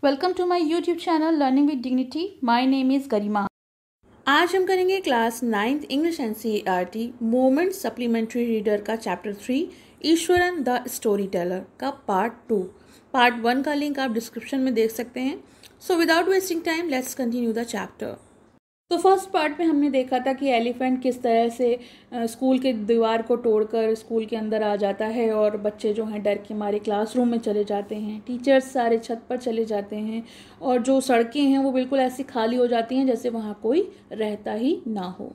Welcome to my YouTube channel learning with dignity. My name is Garima. आज हम करेंगे class 9th English NCERT moment supplementary reader का chapter 3 Iswaran the storyteller का part 2। Part 1 का link आप description में देख सकते हैं। So without wasting time let's continue the chapter. तो फर्स्ट पार्ट में हमने देखा था कि एलिफेंट किस तरह से स्कूल के दीवार को तोड़कर स्कूल के अंदर आ जाता है और बच्चे जो हैं डर के मारे क्लासरूम में चले जाते हैं, टीचर्स सारे छत पर चले जाते हैं और जो सड़कें हैं वो बिल्कुल ऐसी खाली हो जाती हैं जैसे वहाँ कोई रहता ही ना हो।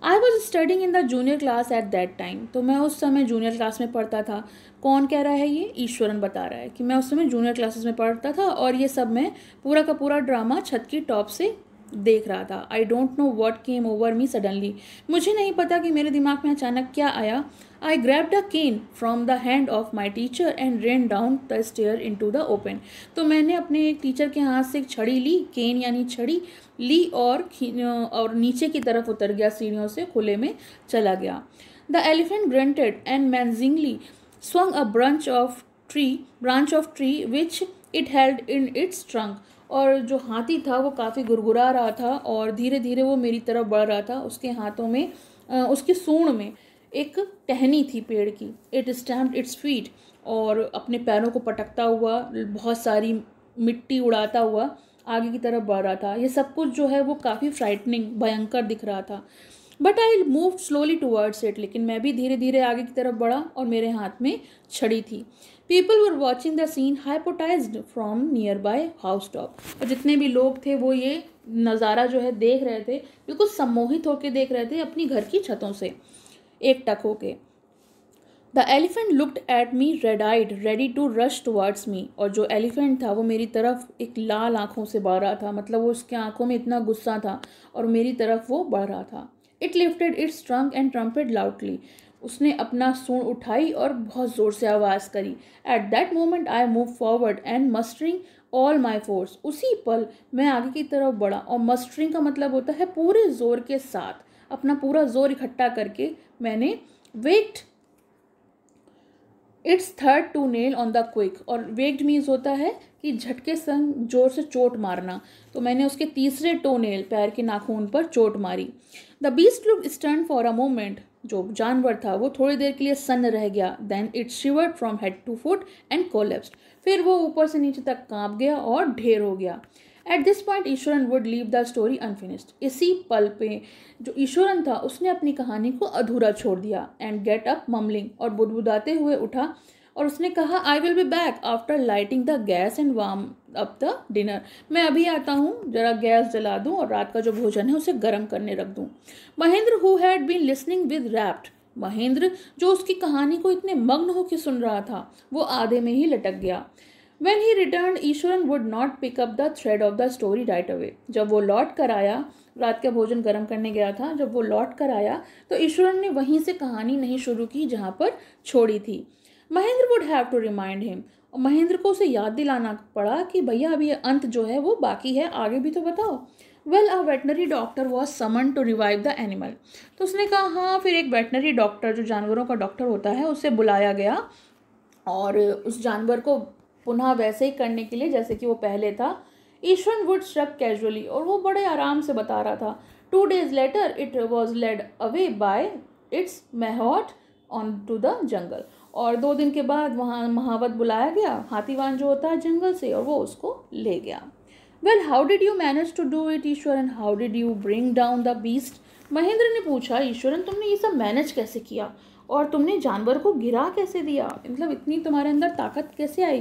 I was studying in the junior class at that time. तो मैं उस समय जूनियर क्लास में पढ़ता था। कौन कह रहा है? ये ईश्वरन बता रहा है कि मैं उस समय जूनियर क्लासेस में पढ़ता था और ये सब मैं पूरा का पूरा ड्रामा छत की टॉप से देख रहा था। I don't know what came over me suddenly. मुझे नहीं पता कि मेरे दिमाग में अचानक क्या आया। I grabbed a cane from the hand of my teacher and ran down the stair into the open. तो मैंने अपने एक टीचर के हाथ से एक छड़ी ली, केन यानी छड़ी ली और नीचे की तरफ उतर गया, सीढ़ियों से खुले में चला गया। The elephant granted and menacingly swung a branch of tree which it held in its trunk। और जो हाथी था वो काफ़ी गुरगुरा रहा था और धीरे धीरे वो मेरी तरफ बढ़ रहा था। उसके हाथों में उसकी सूंड में एक टहनी थी पेड़ की। इट स्टैम्प्ड इट्स फीट, और अपने पैरों को पटकता हुआ, बहुत सारी मिट्टी उड़ाता हुआ आगे की तरफ बढ़ रहा था। ये सब कुछ जो है वो काफ़ी फ्राइटनिंग, भयंकर दिख रहा था। But I move slowly towards it, लेकिन मैं भी धीरे धीरे आगे की तरफ बढ़ा और मेरे हाथ में छड़ी थी। People were watching the scene hypnotised from nearby house top. और जितने भी लोग थे वो ये नज़ारा जो है देख रहे थे, बिल्कुल सम्मोहित होकर देख रहे थे अपनी घर की छतों से एक टक होके। The elephant looked at me red eyed ready to rush towards me. और जो एलिफेंट था वो मेरी तरफ एक लाल आंखों से बढ़ रहा था, मतलब वो उसके आंखों में इतना गुस्सा था और मेरी तरफ वो बढ़ रहा था। It lifted its trunk and trumpeted loudly. उसने अपना सूंड उठाई और बहुत ज़ोर से आवाज़ करी। At that moment I move forward and mustering all my force. उसी पल मैं आगे की तरफ बढ़ा, और मस्टरिंग का मतलब होता है पूरे ज़ोर के साथ, अपना पूरा ज़ोर इकट्ठा करके मैंने whacked its third toe nail on the quick. और वेक्ड मीन्स होता है कि झटके संग जोर से चोट मारना। तो मैंने उसके तीसरे टो नेल, पैर के नाखून पर चोट मारी। The beast looked stern for a moment. जो जानवर था वो थोड़ी देर के लिए सन्न रह गया। Then it shivered from head to foot and collapsed. फिर वो ऊपर से नीचे तक कांप गया और ढेर हो गया। At this point Eswaran would leave the story unfinished. इसी पल पे जो ईश्वरन था उसने अपनी कहानी को अधूरा छोड़ दिया। एंड गेट अप ममलिंग, और बुदबुदाते हुए उठा और उसने कहा, I will be back after lighting the gas and warm up the dinner. मैं अभी आता हूँ, जरा गैस जला दूँ और रात का जो भोजन है उसे गर्म करने रख दूँ। Mahendra who had been listening with rapt, Mahendra जो उसकी कहानी को इतने मग्न होकर सुन रहा था, वो आधे में ही लटक गया। When he returned, Eswaran would not pick up the thread of the story right away। जब वो लौट कर आया, रात का भोजन गर्म करने गया था, जब वो लौट कर आया तो ईश्वरन ने वहीं से कहानी नहीं शुरू की जहाँ पर छोड़ी थी। Mahendra would have to remind him, और महेंद्र को उसे याद दिलाना पड़ा कि भैया अभी ये अंत जो है वो बाकी है, आगे भी तो बताओ। Well a veterinary doctor was summoned to revive the animal. तो उसने कहा हाँ, फिर एक वेटनरी डॉक्टर, जो जानवरों का डॉक्टर होता है, उसे बुलाया गया और उस जानवर को पुनः वैसे ही करने के लिए जैसे कि वो पहले था। ईश्वरन वुड श्रग कैजुअली, और वो बड़े आराम से बता रहा था। 2 days later it was led away by its mahout on to the jungle. और 2 दिन के बाद वहाँ महावत बुलाया गया, हाथीवान जो होता है जंगल से, और वो उसको ले गया। Well how did you manage to do it Iswaran, how did you bring down the beast. Mahendra ने पूछा, ईश्वरन तुमने ये सब मैनेज कैसे किया और तुमने जानवर को गिरा कैसे दिया, मतलब इतनी तुम्हारे अंदर ताकत कैसे आई।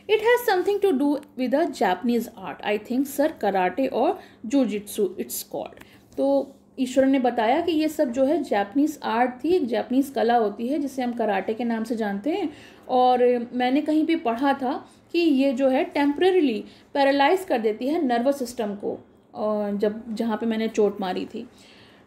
It has something to do with a Japanese art, I think sir, karate और जुजित्सु इट्स कॉल्ड। तो ईश्वरन ने बताया कि ये सब जो है जापनीज आर्ट थी, एक जापनीज कला होती है जिसे हम कराटे के नाम से जानते हैं। और मैंने कहीं भी पढ़ा था कि ये जो है टेम्परेरीली पैरालाइज कर देती है नर्वस सिस्टम को, और जहाँ पे मैंने चोट मारी थी।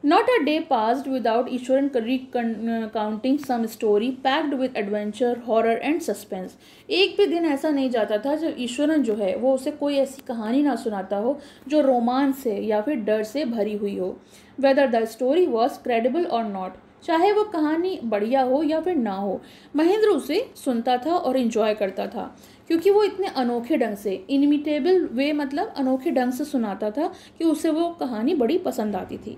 Not a day passed without Eswaran recounting some story packed with adventure, horror and suspense। एक भी दिन ऐसा नहीं जाता था जब ईश्वरन जो है वो उसे कोई ऐसी कहानी ना सुनाता हो जो रोमांच से या फिर डर से भरी हुई हो। Whether the story was credible or not, चाहे वो कहानी बढ़िया हो या फिर ना हो, महेंद्र उसे सुनता था और एंजॉय करता था। क्योंकि वो इतने अनोखे ढंग से, इनइमिटेबल वे मतलब अनोखे ढंग से सुनाता था कि उसे वो कहानी बड़ी पसंद आती थी।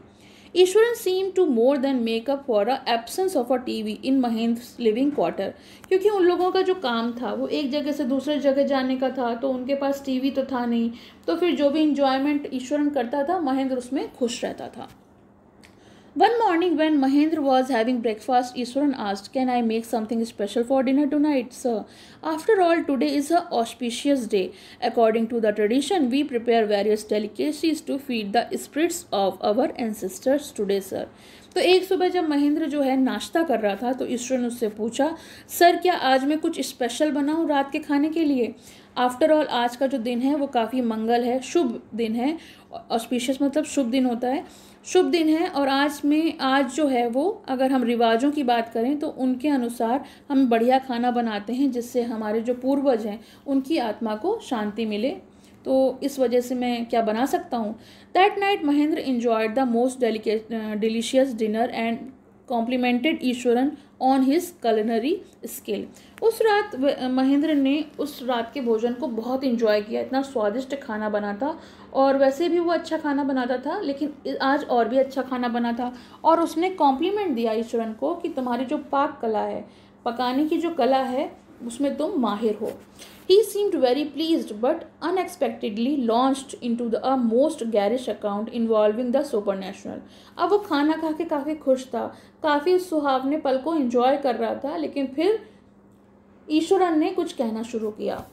Iswaran seem to more than make up for a absence of a TV in Mahendra living quarter, क्योंकि उन लोगों का जो काम था वो एक जगह से दूसरे जगह जाने का था, तो उनके पास टीवी तो था नहीं, तो फिर जो भी इंजॉयमेंट ईश्वरन करता था महेंद्र उसमें खुश रहता था। One morning when Mahendra was having breakfast, Ishwaran asked, "Can I make something special for dinner tonight, sir? After all, today is an auspicious day. According to the tradition, we prepare various delicacies to feed the spirits of our ancestors today, sir." तो एक सुबह जब महेंद्र जो है नाश्ता कर रहा था तो ईश्वर ने उससे पूछा, सर क्या आज मैं कुछ स्पेशल बनाऊं रात के खाने के लिए? आफ्टर ऑल आज का जो दिन है वो काफ़ी मंगल है, शुभ दिन है। ऑस्पिशियस मतलब शुभ दिन होता है, शुभ दिन है। और आज जो है वो अगर हम रिवाजों की बात करें तो उनके अनुसार हम बढ़िया खाना बनाते हैं जिससे हमारे जो पूर्वज हैं उनकी आत्मा को शांति मिले, तो इस वजह से मैं क्या बना सकता हूँ। That night Mahendra enjoyed the most delicious dinner and complimented Eswaran on his culinary skill. उस रात महेंद्र ने उस रात के भोजन को बहुत इंजॉय किया, इतना स्वादिष्ट खाना बना था, और वैसे भी वो अच्छा खाना बनाता था लेकिन आज और भी अच्छा खाना बना था। और उसने कॉम्प्लीमेंट दिया ईश्वरन को कि तुम्हारी जो पाक कला है, पकाने की जो कला है, उसमें तुम माहिर हो। He seemed very pleased but unexpectedly launched into a most garish account involving the supernatural। अब वो खाना खा के काफ़ी खुश था, काफ़ी सुहावने पल को एंजॉय कर रहा था, लेकिन फिर ईश्वरन ने कुछ कहना शुरू किया।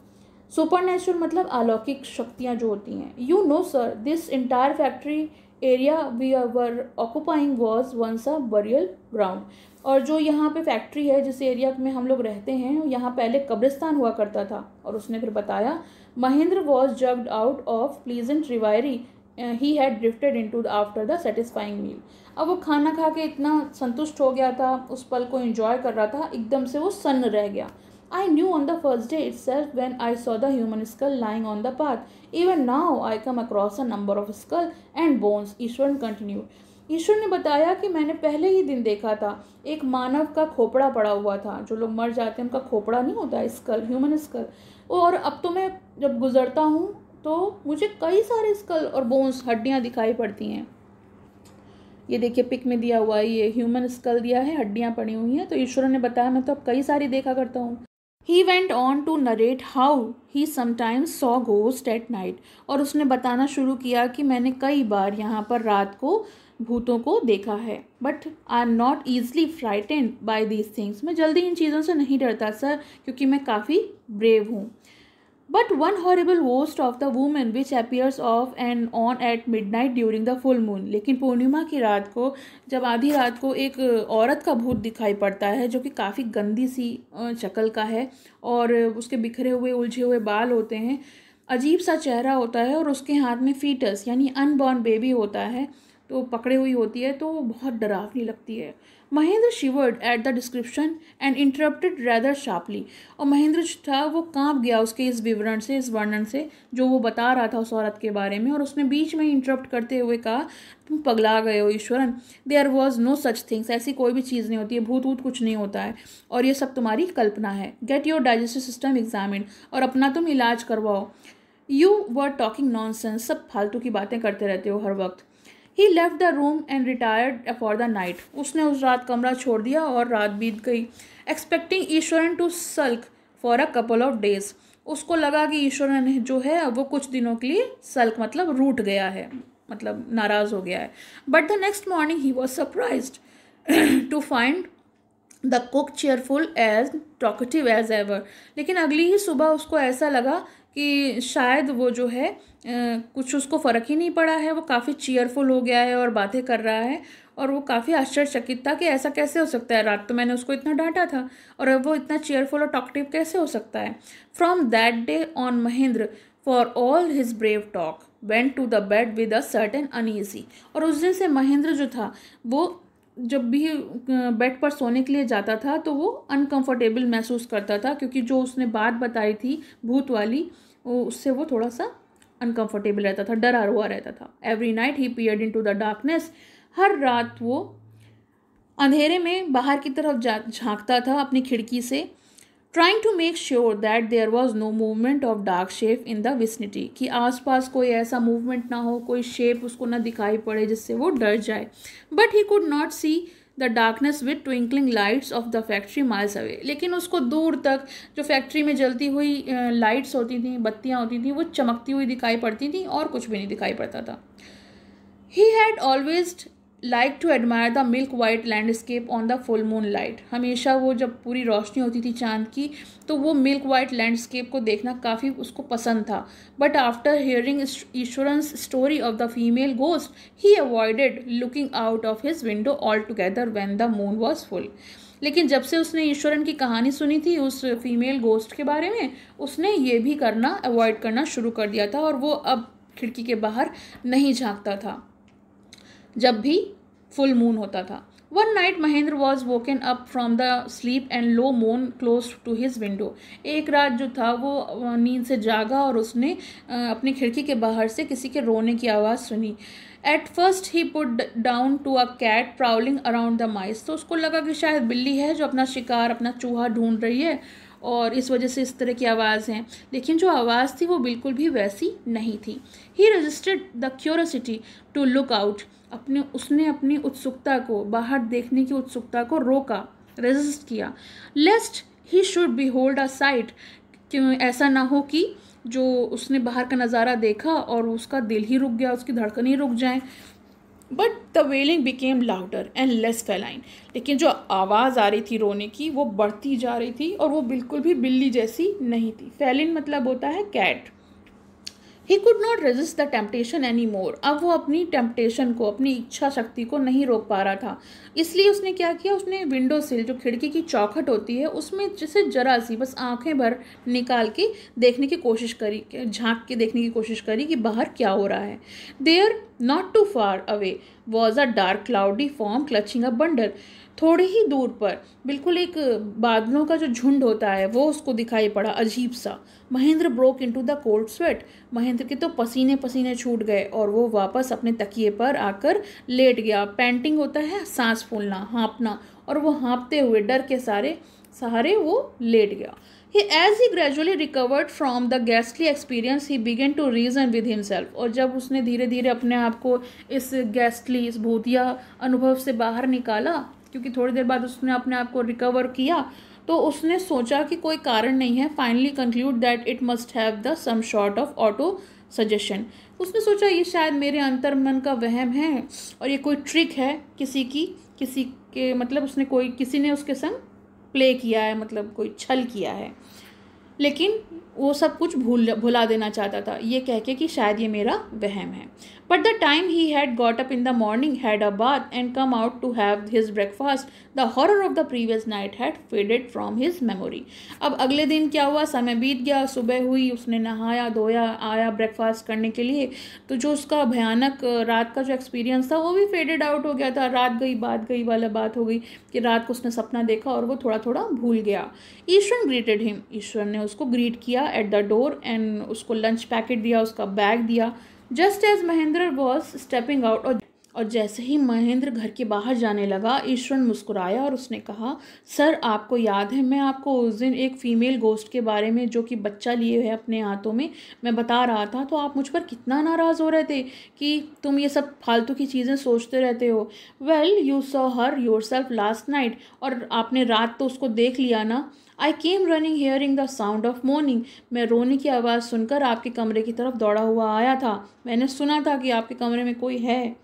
सुपरनेचुरल मतलब अलौकिक शक्तियाँ जो होती हैं। You know sir, this entire factory area we were occupying was once a burial ground. और जो यहाँ पे फैक्ट्री है, जिस एरिया में हम लोग रहते हैं, यहाँ पहले कब्रिस्तान हुआ करता था। और उसने फिर बताया, Mahendra was jogged out of pleasant reverie he had drifted into after the satisfying meal. अब वो खाना खा के इतना संतुष्ट हो गया था, उस पल को एंजॉय कर रहा था, एकदम से वो सन्न रह गया। I knew on the first day itself when I saw the human skull lying on the path. Even now I come across a number of skull and bones. Ishwar continued. ईश्वर ने बताया कि मैंने पहले ही दिन देखा था, एक मानव का खोपड़ा पड़ा हुआ था। जो लोग मर जाते हैं उनका खोपड़ा नहीं होता, स्कल, ह्यूमन स्कल। और अब तो मैं जब गुजरता हूँ तो मुझे कई सारे स्कल और बोन्स, हड्डियाँ दिखाई पड़ती हैं। ये देखिए पिक में दिया हुआ है, ये ह्यूमन स्कल दिया है, हड्डियाँ पड़ी हुई हैं। तो ईश्वर ने बताया मैं तो अब कई सारी देखा करता हूँ। He went on to narrate how he sometimes saw ghosts at night। और उसने बताना शुरू किया कि मैंने कई बार यहाँ पर रात को भूतों को देखा है। But I am not easily frightened by these things. मैं जल्दी इन चीज़ों से नहीं डरता सर, क्योंकि मैं काफ़ी ब्रेव हूँ। But one horrible ghost of the women which appears off and on at midnight during the full moon. लेकिन पूर्णिमा की रात को, जब आधी रात को एक औरत का भूत दिखाई पड़ता है जो कि काफ़ी गंदी सी शक्ल का है, और उसके बिखरे हुए उलझे हुए बाल होते हैं, अजीब सा चेहरा होता है, और उसके हाथ में फीटस यानी अनबॉर्न बेबी होता है, तो पकड़े हुई होती है, तो बहुत डरावनी लगती है। Mahendra शिवर्ड at the description and interrupted rather sharply. और महेंद्र था वो कांप गया उसके इस विवरण से, इस वर्णन से जो वो बता रहा था उस औरत के बारे में, और उसने बीच में इंटरप्ट करते हुए कहा, तुम पगला गए हो Iswaran, there was no such things. ऐसी कोई भी चीज़ नहीं होती है, भूत वूत कुछ नहीं होता है, और ये सब तुम्हारी कल्पना है। Get your digestive system examined, और अपना तुम इलाज करवाओ। यू वर टॉकिंग नॉनसेंस, सब फालतू की बातें करते रहते हो हर वक्त। He left the room and retired for the night। उसने उस रात कमरा छोड़ दिया और रात बीत गई। Expecting Eswaran to sulk for a couple of days। उसको लगा कि ईश्वरन जो है वो कुछ दिनों के लिए सल्क मतलब रूठ गया है, मतलब नाराज़ हो गया है। But the next morning he was surprised to find the cook cheerful as talkative as ever। लेकिन अगली ही सुबह उसको ऐसा लगा कि शायद वो जो है कुछ उसको फ़र्क ही नहीं पड़ा है, वो काफ़ी चीयरफुल हो गया है और बातें कर रहा है, और वो काफ़ी आश्चर्यचकित था कि ऐसा कैसे हो सकता है, रात तो मैंने उसको इतना डांटा था और अब वो इतना चीयरफुल और टॉकटिव कैसे हो सकता है। From that day on Mahendra for all his brave talk went to the bed with a certain uneasy. और उस दिन से महेंद्र जो था वो जब भी बेड पर सोने के लिए जाता था तो वो अनकंफर्टेबल महसूस करता था, क्योंकि जो उसने बात बताई थी भूत वाली, उससे वो थोड़ा सा अनकंफर्टेबल रहता था, डरा हुआ रहता था। Every night he peered into the darkness. हर रात वो अंधेरे में बाहर की तरफ झांकता था अपनी खिड़की से। Trying to make sure that there was no movement of dark shape in the vicinity, कि आसपास कोई ऐसा मूवमेंट ना हो, कोई शेप उसको ना दिखाई पड़े जिससे वो डर जाए. But he could not see the darkness with twinkling lights off the factory miles away. लेकिन उसको दूर तक जो फैक्ट्री में जलती हुई लाइट्स होती थी, बत्तियाँ होती थी, वो चमकती हुई दिखाई पड़ती थी और कुछ भी नहीं दिखाई पड़ता था. He had always liked to admire the milk white landscape on the full moonlight. हमेशा वो जब पूरी रोशनी होती थी चांद की तो वो मिल्क वाइट लैंडस्केप को देखना काफ़ी उसको पसंद था. But after hearing Iswaran's story of the female ghost he avoided looking out of his window altogether when the moon was full. लेकिन जब से उसने ईश्वरन की कहानी सुनी थी उस फीमेल गोस्ट के बारे में, उसने ये भी करना अवॉइड करना शुरू कर दिया था और वो अब खिड़की के बाहर नहीं झांकता था जब भी फुल मून होता था. One night Mahendra was woken up from the sleep and low moon close to his window. एक रात जो था वो नींद से जागा और उसने अपनी खिड़की के बाहर से किसी के रोने की आवाज़ सुनी. At first he put down to a cat prowling around the mice. तो उसको लगा कि शायद बिल्ली है जो अपना शिकार, अपना चूहा ढूंढ रही है और इस वजह से इस तरह की आवाज़ है. लेकिन जो आवाज़ थी वो बिल्कुल भी वैसी नहीं थी. He registered the curiosity to look out. उसने अपनी उत्सुकता को, बाहर देखने की उत्सुकता को रोका, रेजिस्ट किया. Lest he should behold a sight, क्यों ऐसा ना हो कि जो उसने बाहर का नज़ारा देखा और उसका दिल ही रुक गया, उसकी धड़कन ही रुक जाए. But the wailing became louder and less feline. लेकिन जो आवाज़ आ रही थी रोने की वो बढ़ती जा रही थी और वो बिल्कुल भी बिल्ली जैसी नहीं थी. फेलिन मतलब होता है cat. He could not resist the temptation any more. अब वो अपनी टेम्पटेशन को, अपनी इच्छा शक्ति को नहीं रोक पा रहा था. इसलिए उसने क्या किया, उसने विंडो सिल, जो खिड़की की चौखट होती है, उसमें जैसे जरा सी बस आंखें भर निकाल के देखने की कोशिश करी, झांक के देखने की कोशिश करी कि बाहर क्या हो रहा है. There not too far away was a dark cloudy form clutching a bundle. थोड़े ही दूर पर बिल्कुल एक बादलों का जो झुंड होता है वो उसको दिखाई पड़ा, अजीब सा. Mahendra broke into the cold sweat. Mahendra के तो पसीने पसीने छूट गए और वो वापस अपने तकिए पर आकर लेट गया. पैंटिंग होता है सांस फूलना, हाँपना, और वो हाँपते हुए डर के सहारे वो लेट गया. As he gradually recovered from the ghastly experience, he began to reason with himself. और जब उसने धीरे धीरे अपने आप को इस ghastly, इस भूतिया अनुभव से बाहर निकाला, क्योंकि थोड़ी देर बाद उसने अपने आप को रिकवर किया, तो उसने सोचा कि कोई कारण नहीं है. Finally conclude that it must have the some sort of auto suggestion. उसने सोचा ये शायद मेरे अंतर्मन का वहम है और ये कोई ट्रिक है किसी के मतलब किसी ने उसके संग प्ले किया है, मतलब कोई छल किया है. लेकिन वो सब कुछ भुला देना चाहता था, ये कह के कि शायद ये मेरा वहम है. But the time he had got up in the morning, had a bath and come out to have his breakfast, the horror of the previous night had faded from his memory. अब अगले दिन क्या हुआ, समय बीत गया, सुबह हुई, उसने नहाया धोया, आया ब्रेकफास्ट करने के लिए, तो जो उसका भयानक रात का जो एक्सपीरियंस था वो भी फेडेड आउट हो गया था. रात गई बात गई वाला बात हो गई कि रात को उसने सपना देखा और वो थोड़ा थोड़ा भूल गया. ईश्वर ग्रीटेड हिम. ईश्वर ने उसको ग्रीट किया एट द डोर एंड उसको लंच पैकेट दिया, उसका बैग दिया. Just as Mahendra was stepping out, और जैसे ही महेंद्र घर के बाहर जाने लगा, ईश्वर मुस्कुराया और उसने कहा, सर आपको याद है मैं आपको उस दिन एक फीमेल गोस्ट के बारे में जो कि बच्चा लिए है अपने हाथों में, मैं बता रहा था, तो आप मुझ पर कितना नाराज़ हो रहे थे कि तुम ये सब फालतू की चीज़ें सोचते रहते हो. Well you saw her yourself last night. और आपने रात तो उसको देख लिया ना. I came running hearing the sound of mourning. मैं रोने की आवाज़ सुनकर आपके कमरे की तरफ दौड़ा हुआ आया था. मैंने सुना था कि आपके कमरे में कोई है.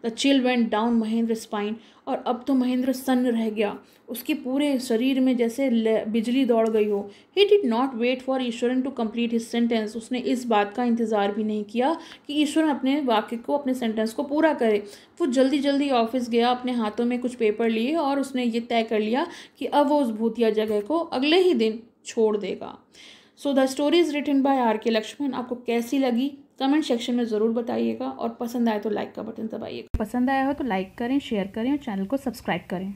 The chill went down Mahendra spine. और अब तो महेंद्र सन्न रह गया, उसके पूरे शरीर में जैसे बिजली दौड़ गई हो. He did not wait for Iswaran to complete his sentence. उसने इस बात का इंतज़ार भी नहीं किया कि ईश्वरन अपने वाक्य को, अपने सेंटेंस को पूरा करे. वो जल्दी जल्दी ऑफिस गया, अपने हाथों में कुछ पेपर लिए और उसने ये तय कर लिया कि अब वो उस भूतिया जगह को अगले ही दिन छोड़ देगा. So the story is written by R K. Laxman. आपको कैसी लगी कमेंट सेक्शन में ज़रूर बताइएगा और पसंद आए तो लाइक का बटन दबाइएगा. पसंद आया हो तो लाइक करें, शेयर करें और चैनल को सब्सक्राइब करें.